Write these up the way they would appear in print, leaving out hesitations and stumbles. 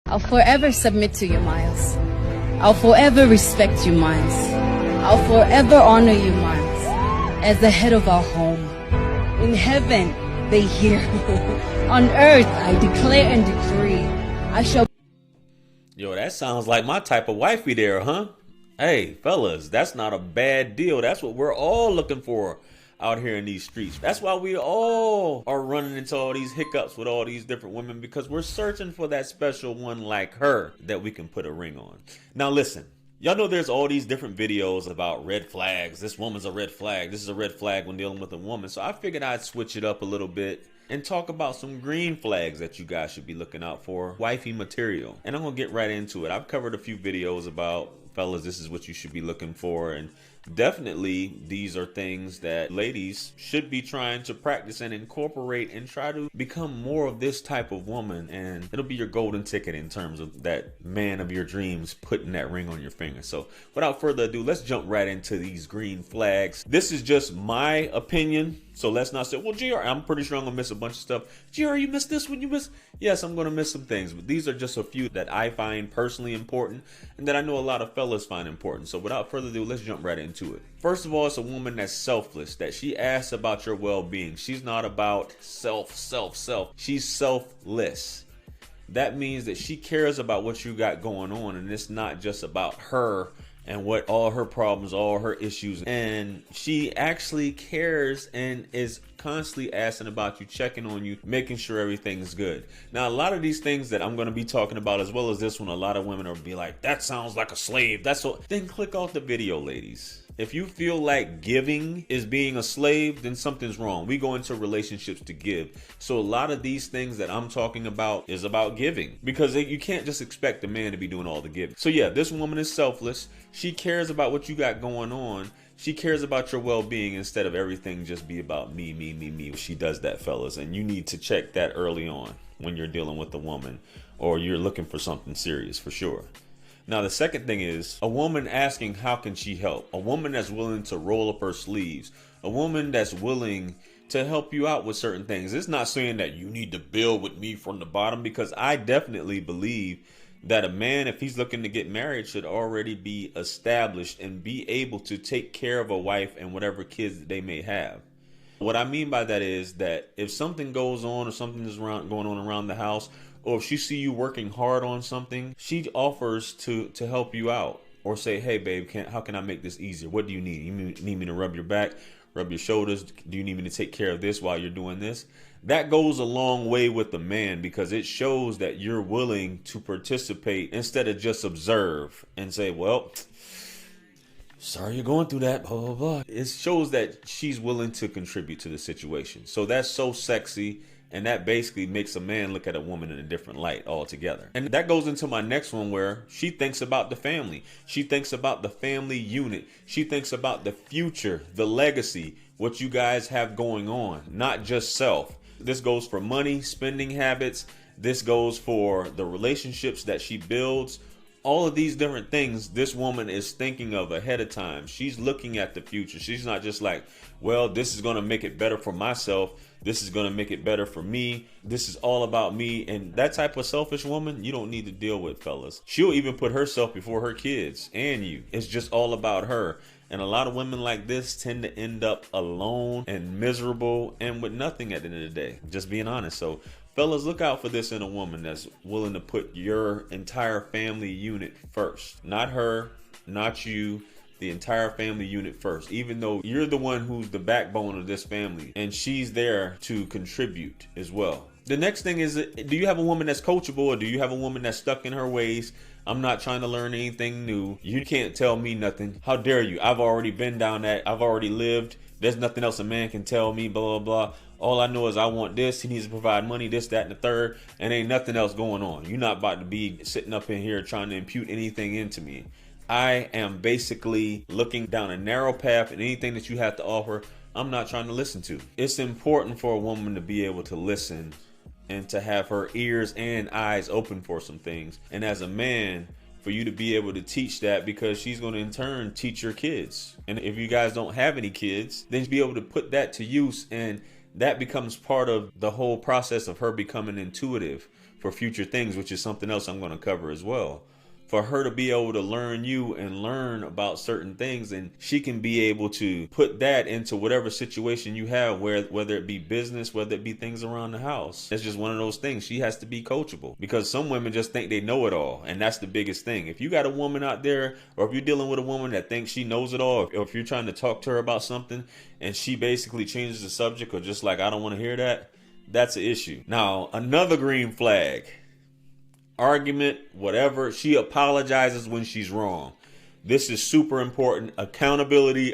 I'll forever submit to you, Miles. I'll forever respect you, Miles. I'll forever honor you, Miles, as the head of our home. In heaven, they hear me. On earth, I declare and decree, I shall... Yo, that sounds like my type of wifey there, huh? Hey, fellas, that's not a bad deal. That's what we're all looking for out here in these streets. That's why we all are running into all these hiccups with all these different women, because we're searching for that special one like her that we can put a ring on. Now listen, y'all know there's all these different videos about red flags. This woman's a red flag. This is a red flag when dealing with a woman. So I figured I'd switch it up a little bit and talk about some green flags that you guys should be looking out for. Wifey material. And I'm gonna get right into it. I've covered a few videos about, fellas, this is what you should be looking for, and definitely these are things that ladies should be trying to practice and incorporate and try to become more of this type of woman, and it'll be your golden ticket in terms of that man of your dreams putting that ring on your finger. So without further ado, let's jump right into these green flags. This is just my opinion, so let's not say, well, GR, I'm pretty sure I'm gonna miss a bunch of stuff. GR, you missed this one, you missed. Yes, I'm gonna miss some things, but these are just a few that I find personally important and that I know a lot of fellas find important. So without further ado, let's jump right into it. First of all, it's a woman that's selfless, that she asks about your well-being. She's not about self. She's selfless. That means that she cares about what you got going on, and it's not just about her and what all her problems, all her issues. And she actually cares and is constantly asking about you, checking on you, making sure everything's good. Now, a lot of these things that I'm going to be talking about, as well as this one, a lot of women will be like, that sounds like a slave. That's what. Then click off the video, ladies. If you feel like giving is being a slave, then something's wrong. We go into relationships to give. So a lot of these things that I'm talking about is about giving, because you can't just expect the man to be doing all the giving. So yeah, this woman is selfless. She cares about what you got going on. She cares about your well-being instead of everything just be about me. She does that, fellas, and you need to check that early on when you're dealing with a woman or you're looking for something serious, for sure. Now, the second thing is a woman asking, how can she help? A woman that's willing to roll up her sleeves. A woman that's willing to help you out with certain things. It's not saying that you need to build with me from the bottom, because I definitely believe that a man, if he's looking to get married, should already be established and be able to take care of a wife and whatever kids that they may have. What I mean by that is that if something goes on or something is going on around the house, or if she see you working hard on something, she offers to help you out, or say, hey babe, how can I make this easier? What do you need? You need me to rub your back, rub your shoulders? Do you need me to take care of this while you're doing this? That goes a long way with the man, because it shows that you're willing to participate instead of just observe and say, well, sorry you're going through that, blah, blah, blah. It shows that she's willing to contribute to the situation. So that's so sexy. And that basically makes a man look at a woman in a different light altogether. And that goes into my next one, where she thinks about the family. She thinks about the family unit. She thinks about the future, the legacy, what you guys have going on, not just self. This goes for money, spending habits. This goes for the relationships that she builds. All of these different things this woman is thinking of ahead of time. She's looking at the future. She's not just like, well, this is going to make it better for myself. This is going to make it better for me. This is all about me. And that type of selfish woman, you don't need to deal with, fellas. She'll even put herself before her kids and you. It's just all about her. And a lot of women like this tend to end up alone and miserable and with nothing at the end of the day. Just being honest. So fellas, look out for this in a woman that's willing to put your entire family unit first. Not her, not you, the entire family unit first. Even though you're the one who's the backbone of this family, and she's there to contribute as well. The next thing is, do you have a woman that's coachable, or do you have a woman that's stuck in her ways? I'm not trying to learn anything new. You can't tell me nothing. How dare you? I've already been down that. I've already lived. There's nothing else a man can tell me, blah, blah, blah. All I know is I want this. He needs to provide money, this, that, and the third. And ain't nothing else going on. You're not about to be sitting up in here trying to impute anything into me. I am basically looking down a narrow path, and anything that you have to offer, I'm not trying to listen to. It's important for a woman to be able to listen and to have her ears and eyes open for some things. And as a man, for you to be able to teach that, because she's going to in turn teach your kids. And if you guys don't have any kids, then be able to put that to use, and that becomes part of the whole process of her becoming intuitive for future things, which is something else I'm going to cover as well. For her to be able to learn you and learn about certain things, and she can be able to put that into whatever situation you have, whether it be business, whether it be things around the house. It's just one of those things. She has to be coachable, because some women just think they know it all, and that's the biggest thing. If you got a woman out there, or if you're dealing with a woman that thinks she knows it all, or if you're trying to talk to her about something and she basically changes the subject, or just like, I don't want to hear that, that's an issue. Now, another green flag: argument, whatever, she apologizes when she's wrong. This is super important. Accountability,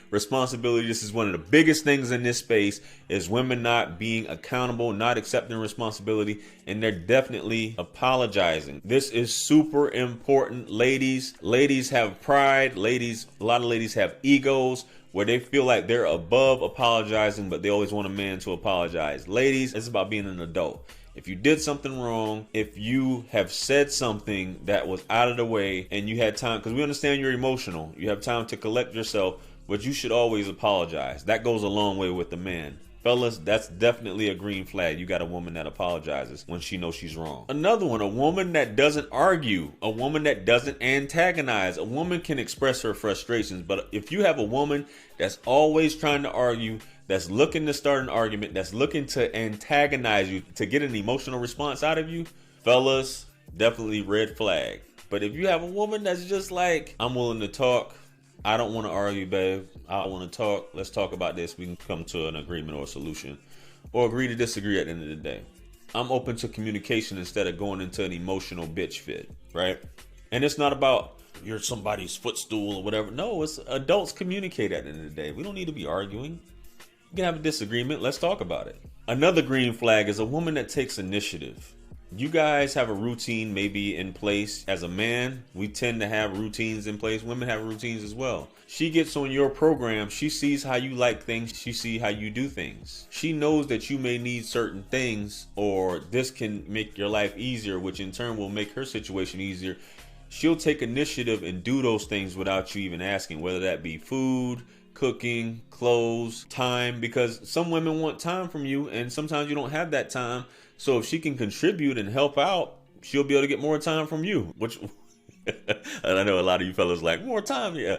responsibility. This is one of the biggest things in this space, is women not being accountable, not accepting responsibility, and they're definitely apologizing. This is super important, ladies. Ladies have pride. A lot of ladies have egos where they feel like they're above apologizing, but they always want a man to apologize. Ladies, it's about being an adult. If you did something wrong, if you have said something that was out of the way and you had time, because we understand you're emotional, you have time to collect yourself, but you should always apologize. That goes a long way with the man. Fellas, that's definitely a green flag. You got a woman that apologizes when she knows she's wrong. Another one, a woman that doesn't argue, a woman that doesn't antagonize. A woman can express her frustrations, but if you have a woman that's always trying to argue, that's looking to start an argument, that's looking to antagonize you, to get an emotional response out of you, fellas, definitely red flag. But if you have a woman that's just like, I'm willing to talk, I don't want to argue, babe, I want to talk, let's talk about this, we can come to an agreement or a solution, or agree to disagree at the end of the day. I'm open to communication instead of going into an emotional bitch fit, right? And it's not about you're somebody's footstool or whatever. No, it's adults communicate at the end of the day. We don't need to be arguing. You can have a disagreement. Let's talk about it. Another green flag is a woman that takes initiative. You guys have a routine maybe in place. As a man, we tend to have routines in place. Women have routines as well. She gets on your program. She sees how you like things. She sees how you do things. She knows that you may need certain things, or this can make your life easier, which in turn will make her situation easier. She'll take initiative and do those things without you even asking, whether that be food, cooking, clothes, time, because some women want time from you and sometimes you don't have that time. So if she can contribute and help out, she'll be able to get more time from you, which and I know a lot of you fellas like, more time, yeah.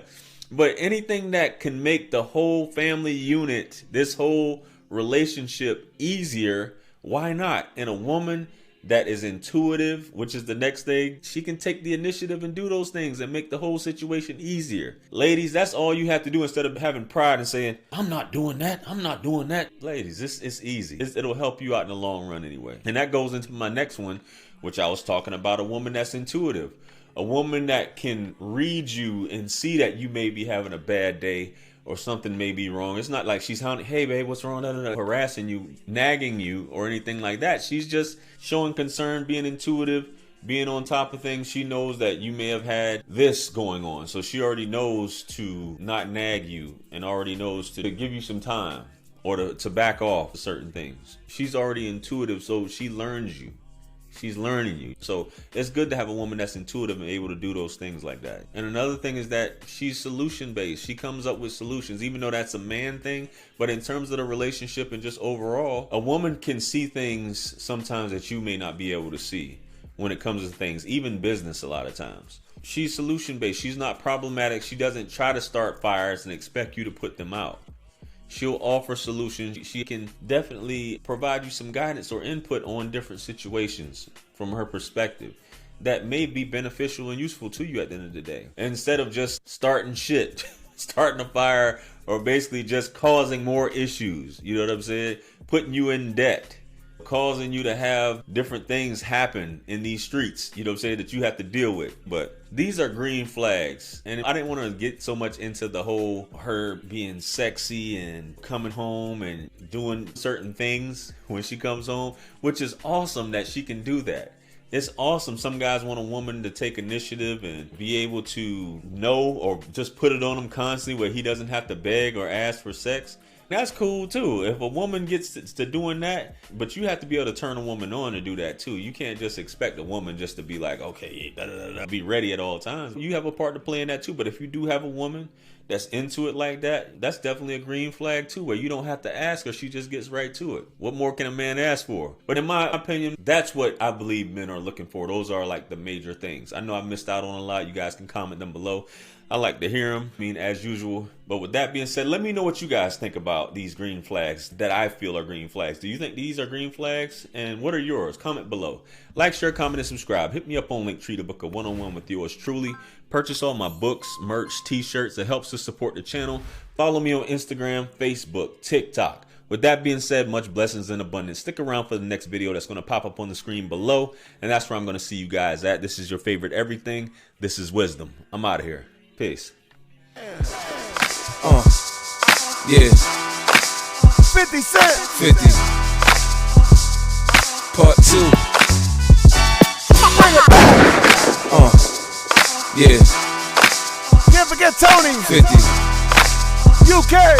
But anything that can make the whole family unit, this whole relationship easier, why not? And a woman that is intuitive, which is the next thing, she can take the initiative and do those things and make the whole situation easier. Ladies, that's all you have to do instead of having pride and saying, I'm not doing that, I'm not doing that. Ladies, it's easy. It'll help you out in the long run anyway. And that goes into my next one, which I was talking about, a woman that's intuitive. A woman that can read you and see that you may be having a bad day or something may be wrong. It's not like she's hounding, hey babe, what's wrong? Harassing you, nagging you, or anything like that. She's just showing concern, being intuitive, being on top of things. She knows that you may have had this going on, so she already knows to not nag you and already knows to give you some time or to back off certain things. She's already intuitive, so she learns you. She's learning you. So it's good to have a woman that's intuitive and able to do those things like that. And another thing is that she's solution based. She comes up with solutions, even though that's a man thing. But in terms of the relationship and just overall, a woman can see things sometimes that you may not be able to see when it comes to things, even business a lot of times. She's solution based. She's not problematic. She doesn't try to start fires and expect you to put them out. She'll offer solutions. She can definitely provide you some guidance or input on different situations from her perspective that may be beneficial and useful to you at the end of the day. Instead of just starting shit, starting a fire, or basically just causing more issues, you know what I'm saying? Putting you in debt, causing you to have different things happen in these streets, you know what I'm saying, that you have to deal with. But these are green flags. And I didn't want to get so much into the whole her being sexy and coming home and doing certain things when she comes home, which is awesome that she can do that. It's awesome. Some guys want a woman to take initiative and be able to know or just put it on him constantly where he doesn't have to beg or ask for sex. That's cool too. If a woman gets to doing that, but you have to be able to turn a woman on to do that too. You can't just expect a woman just to be like, okay, be ready at all times. You have a part to play in that too. But if you do have a woman that's into it like that, that's definitely a green flag too, where you don't have to ask her, she just gets right to it. What more can a man ask for? But in my opinion, that's what I believe men are looking for. Those are like the major things. I know I missed out on a lot. You guys can comment them below. I like to hear them, I mean, as usual. But with that being said, let me know what you guys think about these green flags that I feel are green flags. Do you think these are green flags? And what are yours? Comment below. Like, share, comment, and subscribe. Hit me up on Linktree to book a one-on-one with yours truly. Purchase all my books, merch, t-shirts. It helps to support the channel. Follow me on Instagram, Facebook, TikTok. With that being said, much blessings and abundance. Stick around for the next video that's going to pop up on the screen below. And that's where I'm going to see you guys at. This is your favorite everything. This is Wisdom. I'm out of here. Peace. Yeah. 50 Cent. 50. Part 2. Bring it back. Yeah. Can't forget Tony. 50. UK.